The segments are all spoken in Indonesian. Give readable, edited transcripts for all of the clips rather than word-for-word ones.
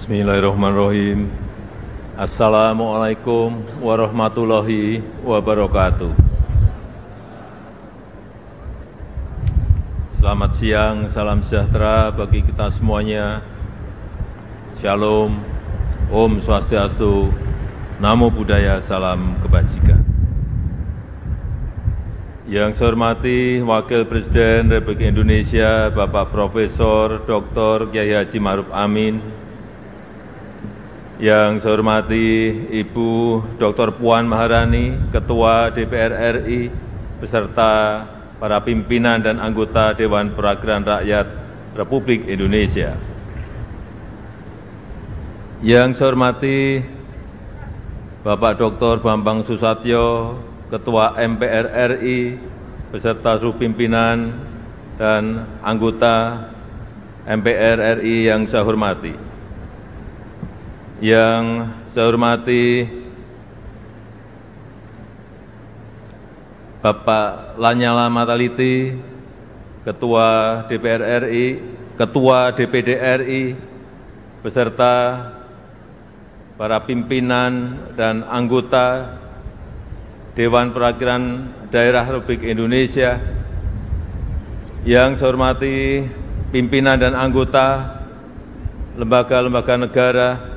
Bismillahirrahmanirrahim. Assalamualaikum warahmatullahi wabarakatuh. Selamat siang, salam sejahtera bagi kita semuanya. Shalom, Om Swastiastu, Namo Buddhaya, salam kebajikan. Yang saya hormati Wakil Presiden Republik Indonesia, Bapak Profesor Dr. Kiai Haji Ma'ruf Amin. Yang saya hormati Ibu Dr. Puan Maharani, Ketua DPR RI, beserta para pimpinan dan anggota Dewan Perwakilan Rakyat Republik Indonesia. Yang saya hormati Bapak Dr. Bambang Susatyo, Ketua MPR RI, beserta seluruh pimpinan dan anggota MPR RI yang saya hormati. Yang saya hormati Bapak Lanyala Mataliti, Ketua DPR RI, Ketua DPD RI, beserta para pimpinan dan anggota Dewan Perwakilan Daerah Republik Indonesia. Yang saya hormati pimpinan dan anggota lembaga-lembaga negara.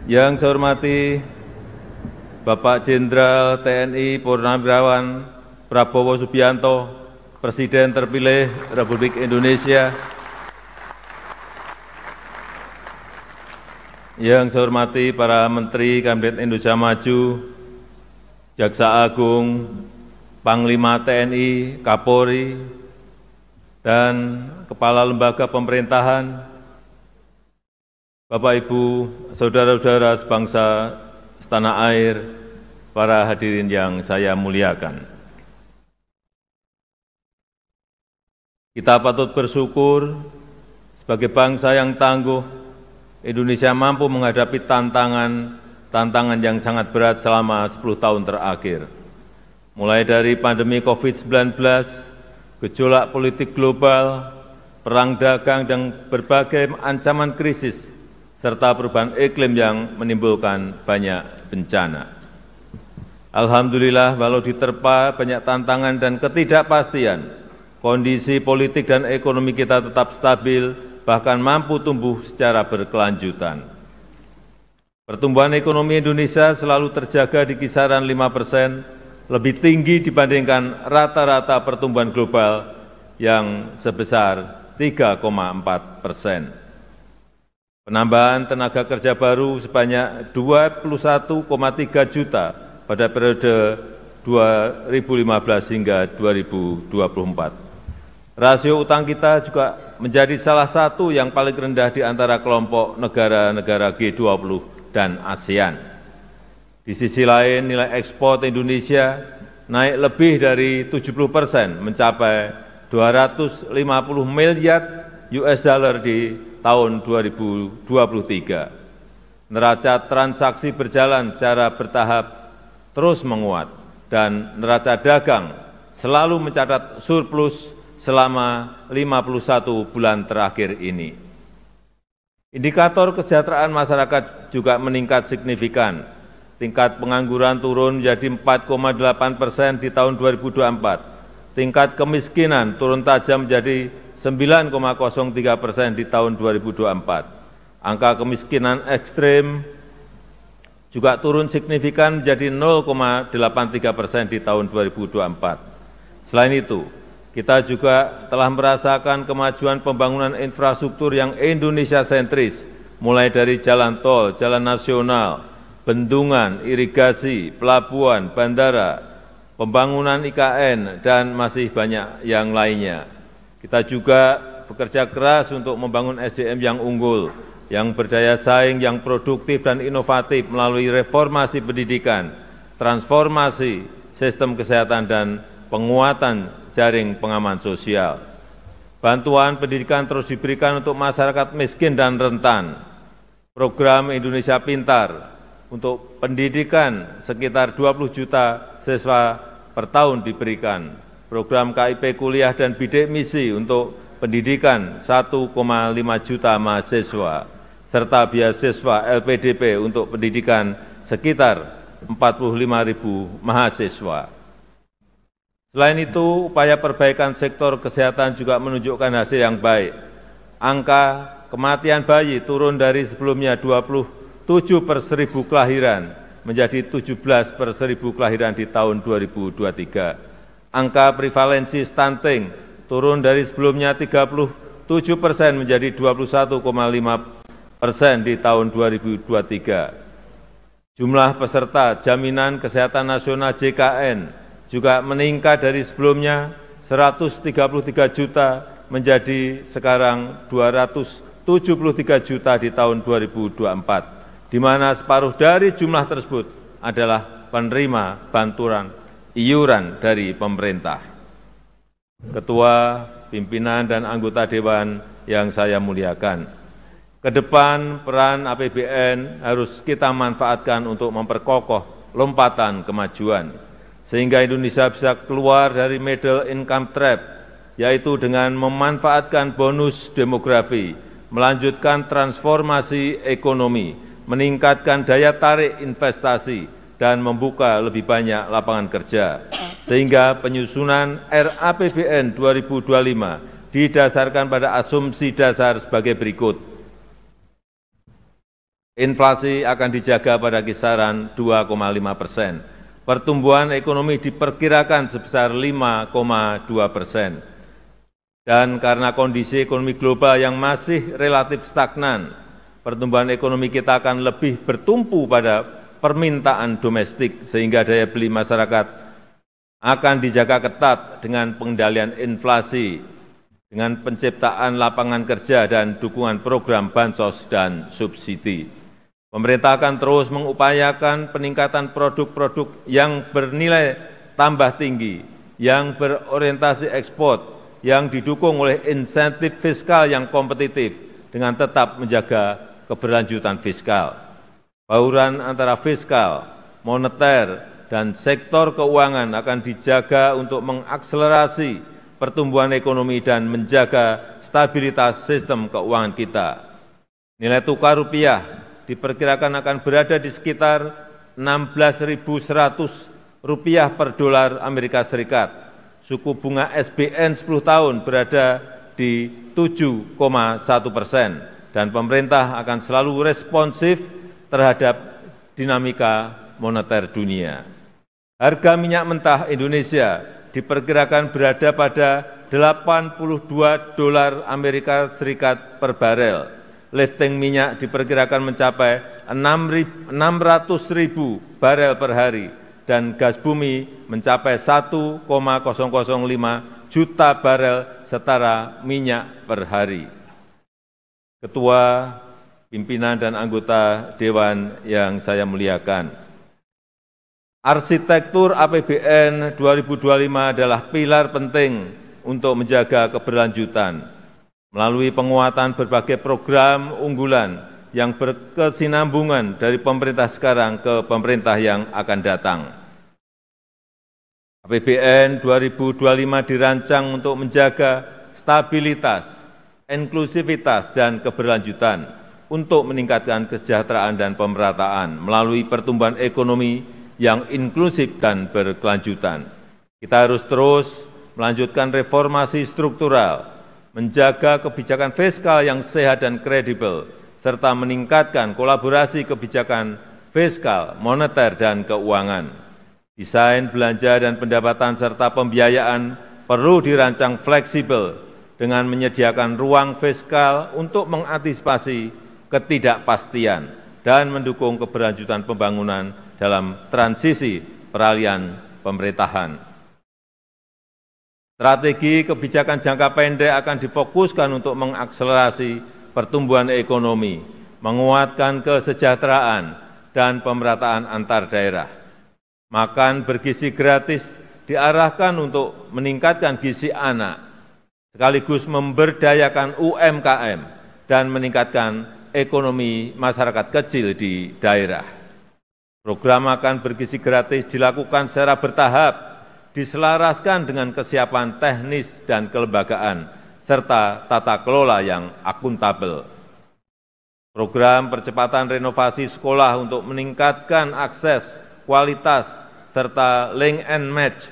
Yang saya hormati Bapak Jenderal TNI Purnawirawan Prabowo Subianto, Presiden terpilih Republik Indonesia. Yang saya hormati para Menteri Kabinet Indonesia Maju, Jaksa Agung, Panglima TNI, Kapolri, dan Kepala Lembaga Pemerintahan, Bapak, Ibu, Saudara-saudara sebangsa setanah air, para hadirin yang saya muliakan. Kita patut bersyukur sebagai bangsa yang tangguh, Indonesia mampu menghadapi tantangan yang sangat berat selama 10 tahun terakhir. Mulai dari pandemi COVID-19, gejolak politik global, perang dagang, dan berbagai ancaman krisis, serta perubahan iklim yang menimbulkan banyak bencana. Alhamdulillah, walau diterpa banyak tantangan dan ketidakpastian, kondisi politik dan ekonomi kita tetap stabil, bahkan mampu tumbuh secara berkelanjutan. Pertumbuhan ekonomi Indonesia selalu terjaga di kisaran 5%, lebih tinggi dibandingkan rata-rata pertumbuhan global yang sebesar 3,4%. Penambahan tenaga kerja baru sebanyak 21,3 juta pada periode 2015 hingga 2024. Rasio utang kita juga menjadi salah satu yang paling rendah di antara kelompok negara-negara G20 dan ASEAN. Di sisi lain, nilai ekspor Indonesia naik lebih dari 70%, mencapai 250 miliar US dollar di tahun 2023. Neraca transaksi berjalan secara bertahap terus menguat dan neraca dagang selalu mencatat surplus selama 51 bulan terakhir ini. Indikator kesejahteraan masyarakat juga meningkat signifikan. Tingkat pengangguran turun menjadi 4,8% di tahun 2024. Tingkat kemiskinan turun tajam menjadi 9,03% di tahun 2024. Angka kemiskinan ekstrim juga turun signifikan menjadi 0,83% di tahun 2024. Selain itu, kita juga telah merasakan kemajuan pembangunan infrastruktur yang Indonesia sentris, mulai dari jalan tol, jalan nasional, bendungan, irigasi, pelabuhan, bandara, pembangunan IKN, dan masih banyak yang lainnya. Kita juga bekerja keras untuk membangun SDM yang unggul, yang berdaya saing, yang produktif dan inovatif melalui reformasi pendidikan, transformasi sistem kesehatan, dan penguatan jaring pengaman sosial. Bantuan pendidikan terus diberikan untuk masyarakat miskin dan rentan. Program Indonesia Pintar untuk pendidikan sekitar 20 juta siswa per tahun diberikan. Program KIP kuliah dan bidik misi untuk pendidikan 1,5 juta mahasiswa, serta beasiswa LPDP untuk pendidikan sekitar 45.000 mahasiswa. Selain itu, upaya perbaikan sektor kesehatan juga menunjukkan hasil yang baik. Angka kematian bayi turun dari sebelumnya 27 per 1000 kelahiran menjadi 17 per 1000 kelahiran di tahun 2023. Angka prevalensi stunting turun dari sebelumnya 37% menjadi 21,5% di tahun 2023. Jumlah peserta Jaminan Kesehatan Nasional JKN juga meningkat dari sebelumnya 133 juta menjadi sekarang 273 juta di tahun 2024, di mana separuh dari jumlah tersebut adalah penerima bantuan iuran dari pemerintah. Ketua, pimpinan, dan anggota Dewan yang saya muliakan, ke depan peran APBN harus kita manfaatkan untuk memperkokoh lompatan kemajuan, sehingga Indonesia bisa keluar dari middle income trap, yaitu dengan memanfaatkan bonus demografi, melanjutkan transformasi ekonomi, meningkatkan daya tarik investasi, dan membuka lebih banyak lapangan kerja, sehingga penyusunan RAPBN 2025 didasarkan pada asumsi dasar sebagai berikut. Inflasi akan dijaga pada kisaran 2,5%. Pertumbuhan ekonomi diperkirakan sebesar 5,2%. Dan karena kondisi ekonomi global yang masih relatif stagnan, pertumbuhan ekonomi kita akan lebih bertumpu pada permintaan domestik, sehingga daya beli masyarakat akan dijaga ketat dengan pengendalian inflasi, dengan penciptaan lapangan kerja dan dukungan program bansos dan subsidi. Pemerintah akan terus mengupayakan peningkatan produk-produk yang bernilai tambah tinggi, yang berorientasi ekspor, yang didukung oleh insentif fiskal yang kompetitif dengan tetap menjaga keberlanjutan fiskal. Bauran antara fiskal, moneter, dan sektor keuangan akan dijaga untuk mengakselerasi pertumbuhan ekonomi dan menjaga stabilitas sistem keuangan kita. Nilai tukar rupiah diperkirakan akan berada di sekitar 16.100 rupiah per dolar Amerika Serikat. Suku bunga SBN 10 tahun berada di 7,1%, dan pemerintah akan selalu responsif terhadap dinamika moneter dunia. Harga minyak mentah Indonesia diperkirakan berada pada 82 dolar Amerika Serikat per barel. Lifting minyak diperkirakan mencapai 600.000 barel per hari, dan gas bumi mencapai 1,005 juta barel setara minyak per hari. Ketua, pimpinan, dan anggota Dewan yang saya muliakan, arsitektur APBN 2025 adalah pilar penting untuk menjaga keberlanjutan melalui penguatan berbagai program unggulan yang berkesinambungan dari pemerintah sekarang ke pemerintah yang akan datang. APBN 2025 dirancang untuk menjaga stabilitas, inklusivitas, dan keberlanjutan untuk meningkatkan kesejahteraan dan pemerataan melalui pertumbuhan ekonomi yang inklusif dan berkelanjutan. Kita harus terus melanjutkan reformasi struktural, menjaga kebijakan fiskal yang sehat dan kredibel, serta meningkatkan kolaborasi kebijakan fiskal, moneter, dan keuangan. Desain belanja dan pendapatan serta pembiayaan perlu dirancang fleksibel dengan menyediakan ruang fiskal untuk mengantisipasi ketidakpastian dan mendukung keberlanjutan pembangunan dalam transisi peralihan pemerintahan. Strategi kebijakan jangka pendek akan difokuskan untuk mengakselerasi pertumbuhan ekonomi, menguatkan kesejahteraan, dan pemerataan antar daerah. Makan bergizi gratis diarahkan untuk meningkatkan gizi anak, sekaligus memberdayakan UMKM dan meningkatkan ekonomi masyarakat kecil di daerah. Program makan bergizi gratis dilakukan secara bertahap, diselaraskan dengan kesiapan teknis dan kelembagaan, serta tata kelola yang akuntabel. Program percepatan renovasi sekolah untuk meningkatkan akses, kualitas, serta link and match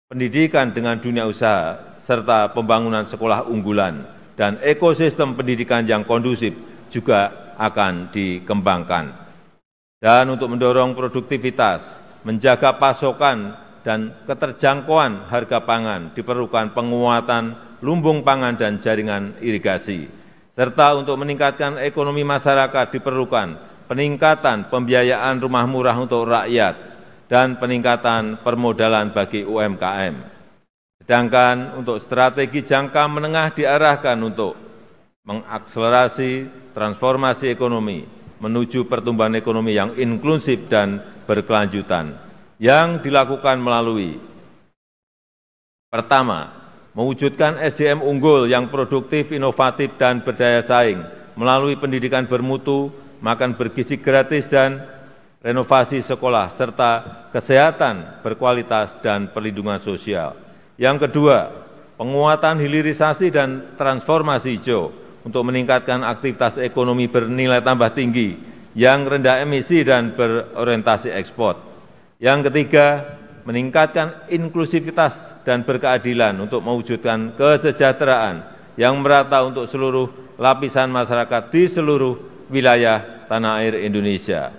pendidikan dengan dunia usaha, serta pembangunan sekolah unggulan dan ekosistem pendidikan yang kondusif juga akan dikembangkan. Dan untuk mendorong produktivitas, menjaga pasokan dan keterjangkauan harga pangan, diperlukan penguatan lumbung pangan dan jaringan irigasi. Serta untuk meningkatkan ekonomi masyarakat diperlukan peningkatan pembiayaan rumah murah untuk rakyat dan peningkatan permodalan bagi UMKM. Sedangkan untuk strategi jangka menengah diarahkan untuk mengakselerasi transformasi ekonomi menuju pertumbuhan ekonomi yang inklusif dan berkelanjutan yang dilakukan melalui pertama, mewujudkan SDM unggul yang produktif, inovatif, dan berdaya saing melalui pendidikan bermutu, makan bergizi gratis, dan renovasi sekolah, serta kesehatan berkualitas dan perlindungan sosial. Yang kedua, penguatan hilirisasi dan transformasi hijau untuk meningkatkan aktivitas ekonomi bernilai tambah tinggi yang rendah emisi dan berorientasi ekspor. Yang ketiga, meningkatkan inklusivitas dan berkeadilan untuk mewujudkan kesejahteraan yang merata untuk seluruh lapisan masyarakat di seluruh wilayah tanah air Indonesia.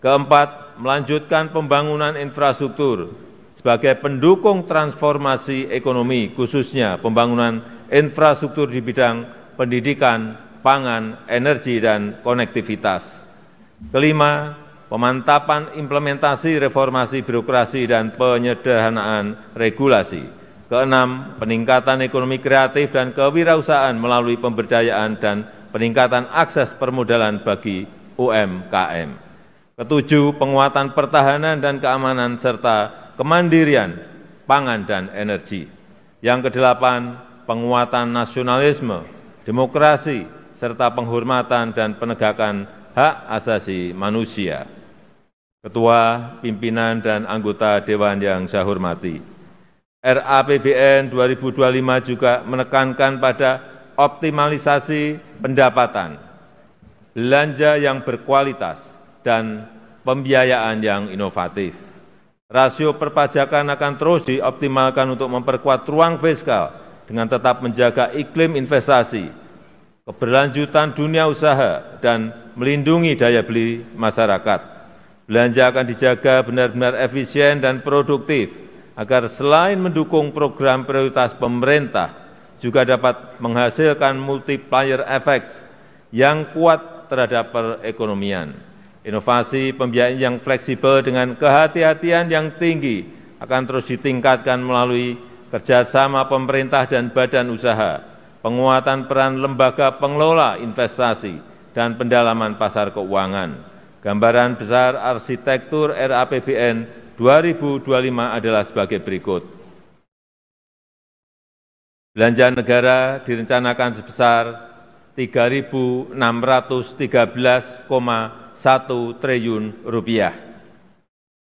Keempat, melanjutkan pembangunan infrastruktur sebagai pendukung transformasi ekonomi, khususnya pembangunan infrastruktur di bidang pendidikan, pangan, energi, dan konektivitas. Kelima, pemantapan implementasi reformasi birokrasi dan penyederhanaan regulasi. Keenam, peningkatan ekonomi kreatif dan kewirausahaan melalui pemberdayaan dan peningkatan akses permodalan bagi UMKM. Ketujuh, penguatan pertahanan dan keamanan serta kemandirian pangan dan energi. Yang kedelapan, penguatan nasionalisme, demokrasi, serta penghormatan dan penegakan hak asasi manusia. Ketua, pimpinan, dan anggota Dewan yang saya hormati, RAPBN 2025 juga menekankan pada optimalisasi pendapatan, belanja yang berkualitas, dan pembiayaan yang inovatif. Rasio perpajakan akan terus dioptimalkan untuk memperkuat ruang fiskal dengan tetap menjaga iklim investasi, keberlanjutan dunia usaha, dan melindungi daya beli masyarakat. Belanja akan dijaga benar-benar efisien dan produktif, agar selain mendukung program prioritas pemerintah, juga dapat menghasilkan multiplier effects yang kuat terhadap perekonomian. Inovasi pembiayaan yang fleksibel dengan kehati-hatian yang tinggi akan terus ditingkatkan melalui kerjasama pemerintah dan badan usaha, penguatan peran lembaga pengelola investasi, dan pendalaman pasar keuangan. Gambaran besar arsitektur RAPBN 2025 adalah sebagai berikut. Belanja negara direncanakan sebesar Rp3.613,1 triliun,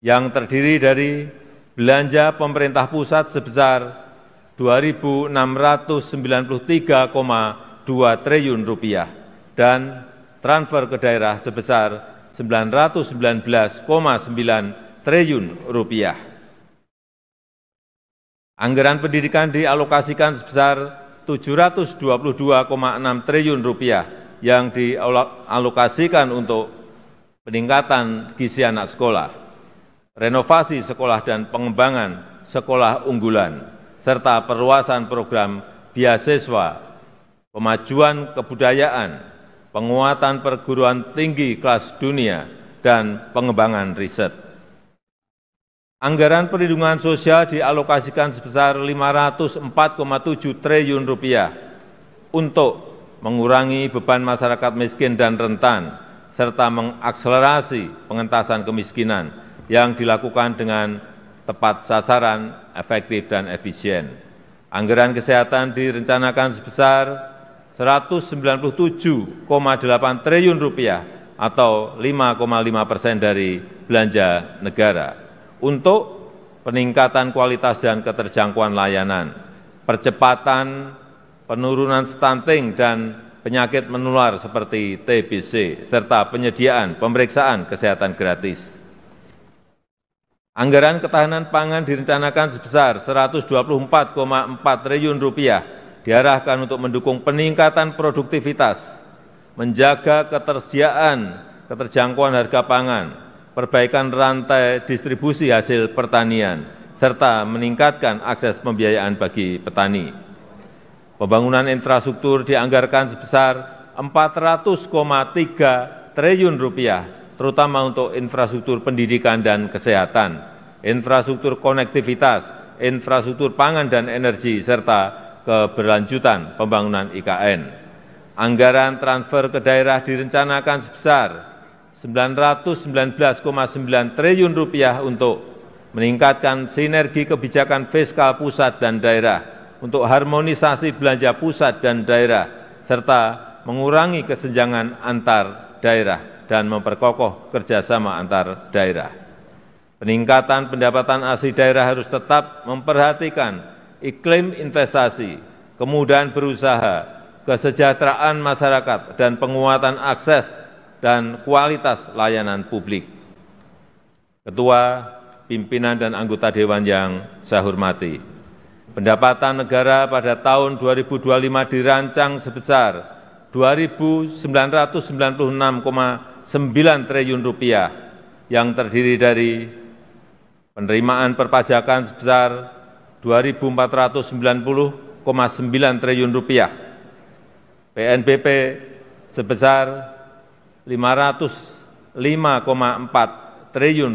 yang terdiri dari belanja pemerintah pusat sebesar Rp2.693,2 triliun dan transfer ke daerah sebesar Rp919,9 triliun. Anggaran pendidikan dialokasikan sebesar Rp722,6 triliun yang dialokasikan untuk peningkatan gizi anak sekolah, renovasi sekolah dan pengembangan sekolah unggulan, serta perluasan program beasiswa, pemajuan kebudayaan, penguatan perguruan tinggi kelas dunia, dan pengembangan riset. Anggaran perlindungan sosial dialokasikan sebesar Rp504,7 triliun untuk mengurangi beban masyarakat miskin dan rentan, serta mengakselerasi pengentasan kemiskinan yang dilakukan dengan tepat sasaran, efektif, dan efisien. Anggaran kesehatan direncanakan sebesar Rp197,8 triliun atau 5,5% dari belanja negara untuk peningkatan kualitas dan keterjangkauan layanan, percepatan penurunan stunting dan penyakit menular seperti TBC, serta penyediaan pemeriksaan kesehatan gratis. Anggaran ketahanan pangan direncanakan sebesar Rp124,4 triliun diarahkan untuk mendukung peningkatan produktivitas, menjaga keterjangkauan harga pangan, perbaikan rantai distribusi hasil pertanian, serta meningkatkan akses pembiayaan bagi petani. Pembangunan infrastruktur dianggarkan sebesar Rp400,3 triliun, terutama untuk infrastruktur pendidikan dan kesehatan, infrastruktur konektivitas, infrastruktur pangan dan energi, serta keberlanjutan pembangunan IKN. Anggaran transfer ke daerah direncanakan sebesar Rp919,9 triliun untuk meningkatkan sinergi kebijakan fiskal pusat dan daerah, untuk harmonisasi belanja pusat dan daerah, serta mengurangi kesenjangan antar daerah dan memperkokoh kerjasama antar daerah. Peningkatan pendapatan asli daerah harus tetap memperhatikan iklim investasi, kemudahan berusaha, kesejahteraan masyarakat, dan penguatan akses dan kualitas layanan publik. Ketua, pimpinan, dan anggota Dewan yang saya hormati, pendapatan negara pada tahun 2025 dirancang sebesar Rp2.996,9 triliun yang terdiri dari penerimaan perpajakan sebesar Rp2.490,9 triliun, PNBP sebesar Rp505,4 triliun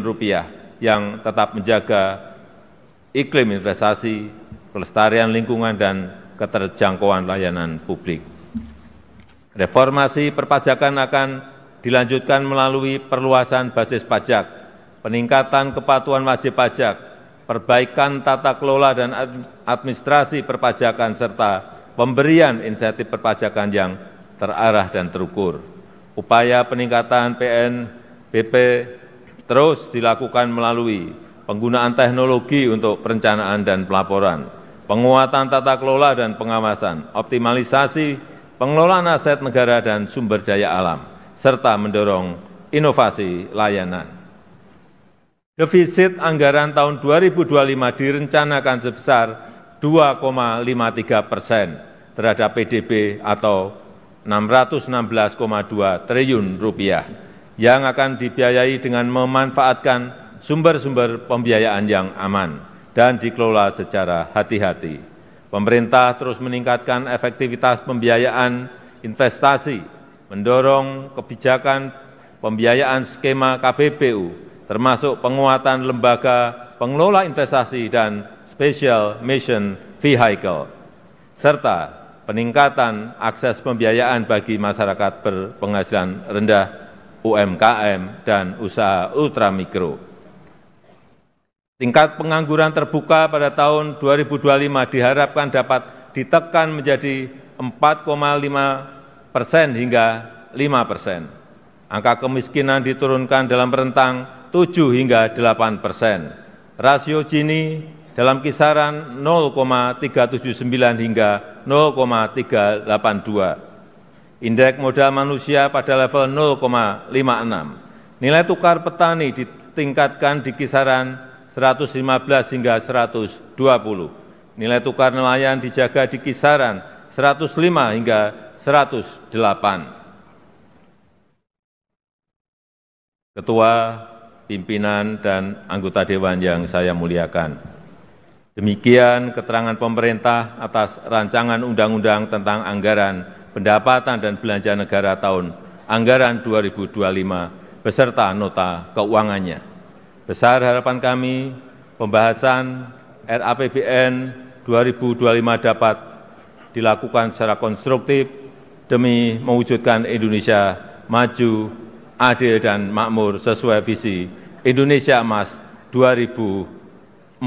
yang tetap menjaga iklim investasi, pelestarian lingkungan, dan keterjangkauan layanan publik. Reformasi perpajakan akan dilanjutkan melalui perluasan basis pajak, peningkatan kepatuhan wajib pajak, perbaikan tata kelola dan administrasi perpajakan, serta pemberian insentif perpajakan yang terarah dan terukur. Upaya peningkatan PNBP terus dilakukan melalui penggunaan teknologi untuk perencanaan dan pelaporan, penguatan tata kelola dan pengawasan, optimalisasi pengelolaan aset negara dan sumber daya alam, serta mendorong inovasi layanan. Defisit anggaran tahun 2025 direncanakan sebesar 2,53% terhadap PDB atau Rp616,2 triliun yang akan dibiayai dengan memanfaatkan sumber-sumber pembiayaan yang aman dan dikelola secara hati-hati. Pemerintah terus meningkatkan efektivitas pembiayaan investasi, mendorong kebijakan pembiayaan skema KPBU, termasuk penguatan lembaga pengelola investasi dan Special Mission Vehicle, serta peningkatan akses pembiayaan bagi masyarakat berpenghasilan rendah, UMKM, dan usaha ultramikro. Tingkat pengangguran terbuka pada tahun 2025 diharapkan dapat ditekan menjadi 4,5% hingga 5%. Angka kemiskinan diturunkan dalam rentang 7 hingga 8%. Rasio Gini dalam kisaran 0,379 hingga 0,382. Indeks modal manusia pada level 0,56. Nilai tukar petani ditingkatkan di kisaran 115 hingga 120. Nilai tukar nelayan dijaga di kisaran 105 hingga 108. Ketua, pimpinan, dan anggota Dewan yang saya muliakan, demikian keterangan pemerintah atas rancangan undang-undang tentang anggaran pendapatan dan belanja negara tahun anggaran 2025 beserta nota keuangannya. Besar harapan kami pembahasan RAPBN 2025 dapat dilakukan secara konstruktif demi mewujudkan Indonesia maju, adil, dan makmur sesuai visi Indonesia Emas 2045.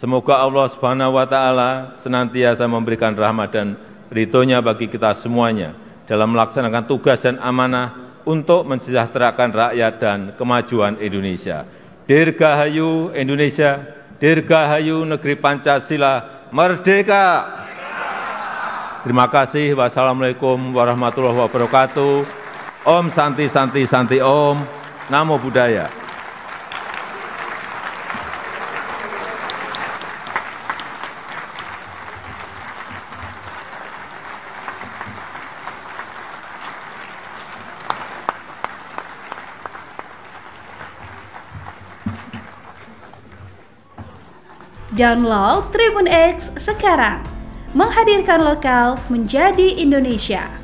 Semoga Allah Subhanahu wa Ta'ala senantiasa memberikan rahmat dan ridho-Nya bagi kita semuanya dalam melaksanakan tugas dan amanah untuk mensejahterakan rakyat dan kemajuan Indonesia. Dirgahayu Indonesia, dirgahayu negeri Pancasila, merdeka! Terima kasih. Wassalamualaikum warahmatullahi wabarakatuh. Om Santi Santi Santi Om. Namo Buddhaya. Download Tribun X sekarang, menghadirkan lokal menjadi Indonesia.